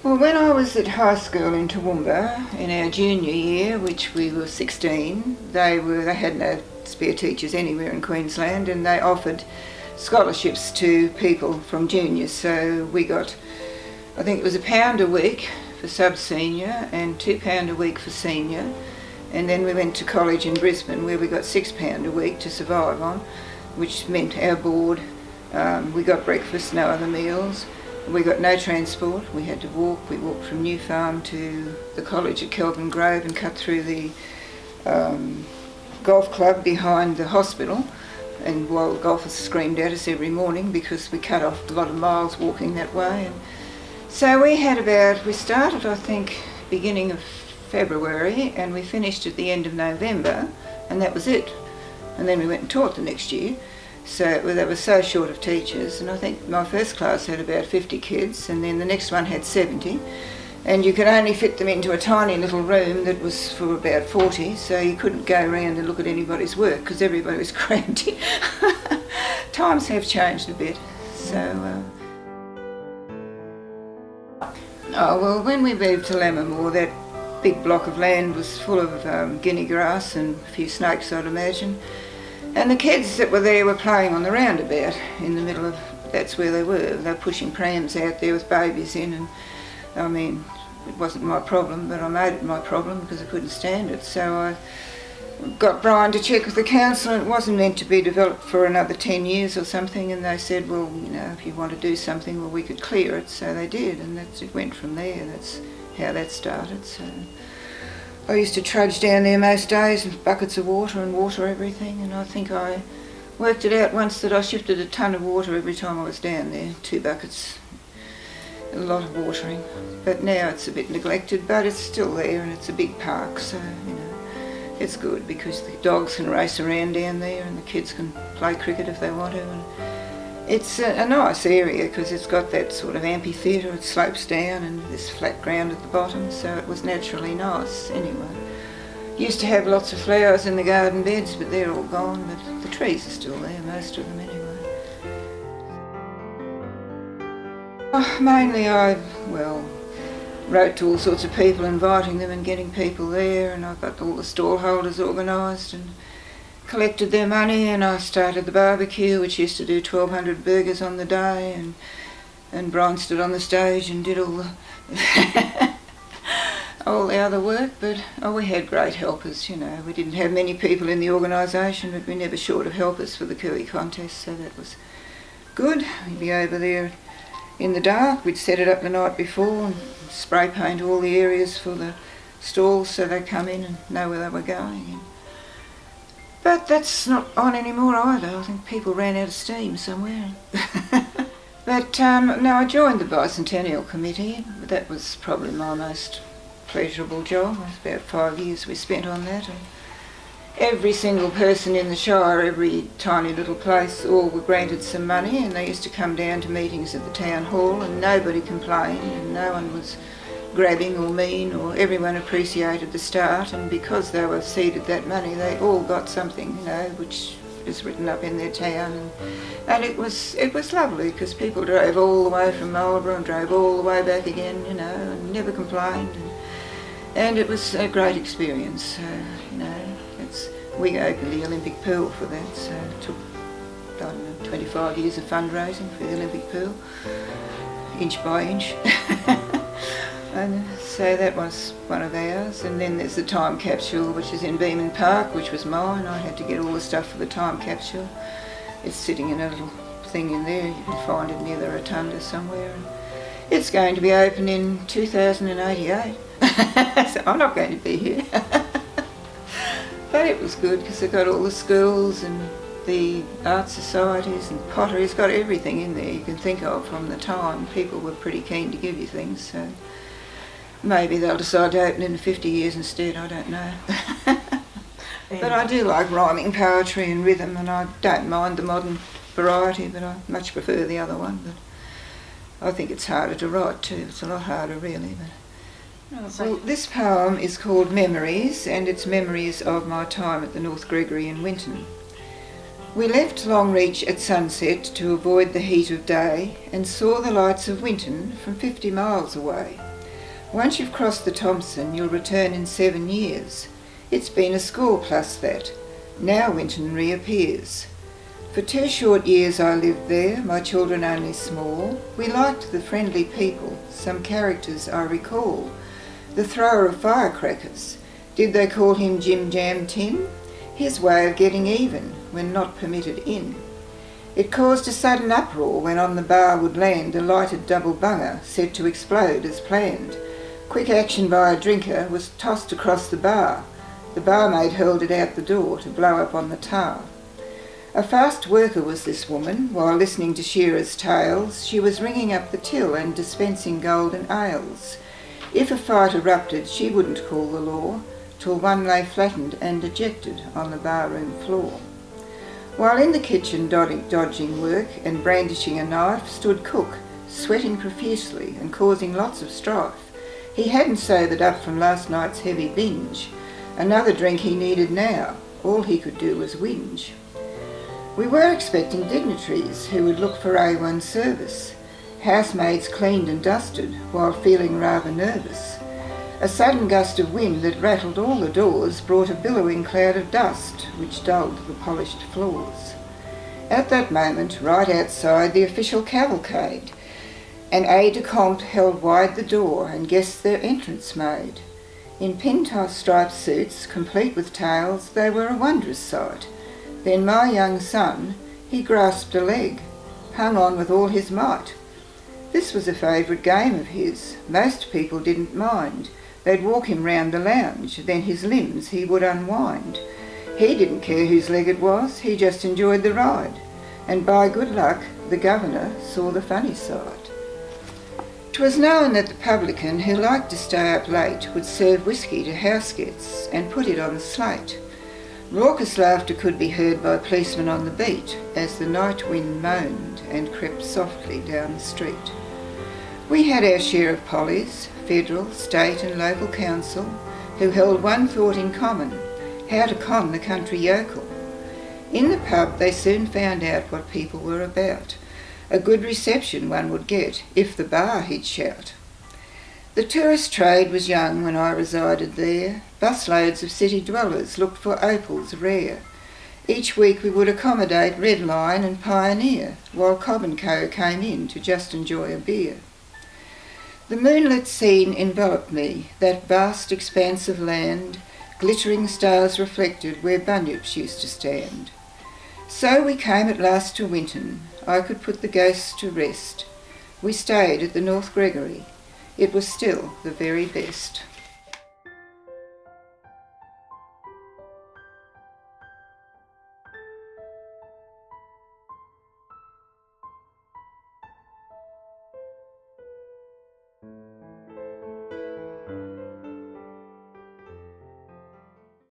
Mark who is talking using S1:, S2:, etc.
S1: Well, when I was at high school in Toowoomba in our junior year, which we were 16, they had no spare teachers anywhere in Queensland, and they offered scholarships to people from juniors. So we got, I think it was £1 a week for sub-senior and £2 a week for senior. And then we went to college in Brisbane where we got £6 a week to survive on, which meant our board. We got breakfast, no other meals. We got no transport. We had to walk. We walked from New Farm to the college at Kelvin Grove and cut through the golf club behind the hospital. And while golfers screamed at us every morning because we cut off a lot of miles walking that way. And so we started I think beginning of February and we finished at the end of November, and that was it. And then we went and taught the next year. So they were so short of teachers, and I think my first class had about 50 kids, and then the next one had 70. And you could only fit them into a tiny little room that was for about 40, so you couldn't go around and look at anybody's work because everybody was cramped in. Times have changed a bit. So, well, when we moved to Lammermoor, that big block of land was full of guinea grass and a few snakes, I'd imagine. And the kids that were there were playing on the roundabout in the middle of, that's where they were. They were pushing prams out there with babies in, and I mean, it wasn't my problem, but I made it my problem because I couldn't stand it. So I got Brian to check with the council, and it wasn't meant to be developed for another 10 years or something, and they said, well, you know, if you want to do something, well, we could clear it. So they did, and it went from there. That's how that started. So I used to trudge down there most days with buckets of water and water everything, and I think I worked it out once that I shifted a tonne of water every time I was down there, 2 buckets, a lot of watering. But now it's a bit neglected, but it's still there and it's a big park, so you know, it's good because the dogs can race around down there and the kids can play cricket if they want to. And it's a nice area because it's got that sort of amphitheatre, it slopes down and there's flat ground at the bottom, so it was naturally nice anyway. Used to have lots of flowers in the garden beds, but they're all gone, but the trees are still there, most of them anyway. Mainly I wrote to all sorts of people, inviting them and getting people there, and I got all the stallholders organised and collected their money, and I started the barbecue, which used to do 1,200 burgers on the day, and Brian stood on the stage and did all the all the other work. But we had great helpers, you know. We didn't have many people in the organisation, but we never short of helpers for the cooey contest, so that was good. We'd be over there in the dark. We'd set it up the night before and spray paint all the areas for the stalls so they'd come in and know where they were going. But that's not on anymore either. I think people ran out of steam somewhere. But no, I joined the Bicentennial Committee. That was probably my most pleasurable job. It was about 5 years we spent on that. And every single person in the Shire, every tiny little place, all were granted some money, and they used to come down to meetings at the town hall, and nobody complained, and no one was grabbing or mean, or everyone appreciated the start, and because they were ceded that money they all got something, you know, which is written up in their town, and it was lovely because people drove all the way from Marlborough and drove all the way back again, you know, and never complained, and it was a great experience. So, you know, we opened the Olympic pool for that, so it took, I don't know, 25 years of fundraising for the Olympic pool, inch by inch. And so that was one of ours, and then there's the time capsule, which is in Beeman Park, which was mine. I had to get all the stuff for the time capsule. It's sitting in a little thing in there, you can find it near the rotunda somewhere. And it's going to be open in 2088, so I'm not going to be here. But it was good because it got all the schools and the art societies and pottery. It's got everything in there you can think of from the time. People were pretty keen to give you things, so maybe they'll decide to open in 50 years instead, I don't know. But I do like rhyming poetry and rhythm, and I don't mind the modern variety, but I much prefer the other one. But I think it's harder to write too. It's a lot harder really. Well, this poem is called Memories, and it's memories of my time at the North Gregory in Winton. We left Longreach at sunset to avoid the heat of day, and saw the lights of Winton from 50 miles away. Once you've crossed the Thompson, you'll return in 7 years. It's been a score plus that. Now Winton reappears. For 2 short years I lived there, my children only small. We liked the friendly people, some characters I recall. The thrower of firecrackers, did they call him Jim Jam Tim? His way of getting even when not permitted in. It caused a sudden uproar when on the bar would land a lighted double bunger set to explode as planned. Quick action by a drinker was tossed across the bar. The barmaid hurled it out the door to blow up on the tar. A fast worker was this woman. While listening to shearers' tales, she was ringing up the till and dispensing golden ales. If a fight erupted, she wouldn't call the law, till one lay flattened and dejected on the barroom floor. While in the kitchen dodging work and brandishing a knife stood cook, sweating profusely and causing lots of strife. He hadn't sobered up from last night's heavy binge. Another drink he needed now. All he could do was whinge. We were expecting dignitaries who would look for A1 service. Housemaids cleaned and dusted while feeling rather nervous. A sudden gust of wind that rattled all the doors brought a billowing cloud of dust which dulled the polished floors. At that moment, right outside, the official cavalcade. An aide-de-camp held wide the door and guests their entrance made. In pin-striped suits, complete with tails, they were a wondrous sight. Then my young son, he grasped a leg, hung on with all his might. This was a favourite game of his. Most people didn't mind. They'd walk him round the lounge, then his limbs he would unwind. He didn't care whose leg it was, he just enjoyed the ride. And by good luck, the governor saw the funny side. 'Twas known that the publican who liked to stay up late would serve whisky to house guests and put it on the slate. Raucous laughter could be heard by policemen on the beat as the night wind moaned and crept softly down the street. We had our share of pollies, federal, state and local council, who held one thought in common, how to con the country yokel. In the pub they soon found out what people were about. A good reception one would get, if the bar he'd shout. The tourist trade was young when I resided there. Busloads of city dwellers looked for opals rare. Each week we would accommodate Red Line and Pioneer, while Cobb and Co came in to just enjoy a beer. The moonlit scene enveloped me, that vast expanse of land, glittering stars reflected where bunyips used to stand. So we came at last to Winton. I could put the ghosts to rest. We stayed at the North Gregory. It was still the very best.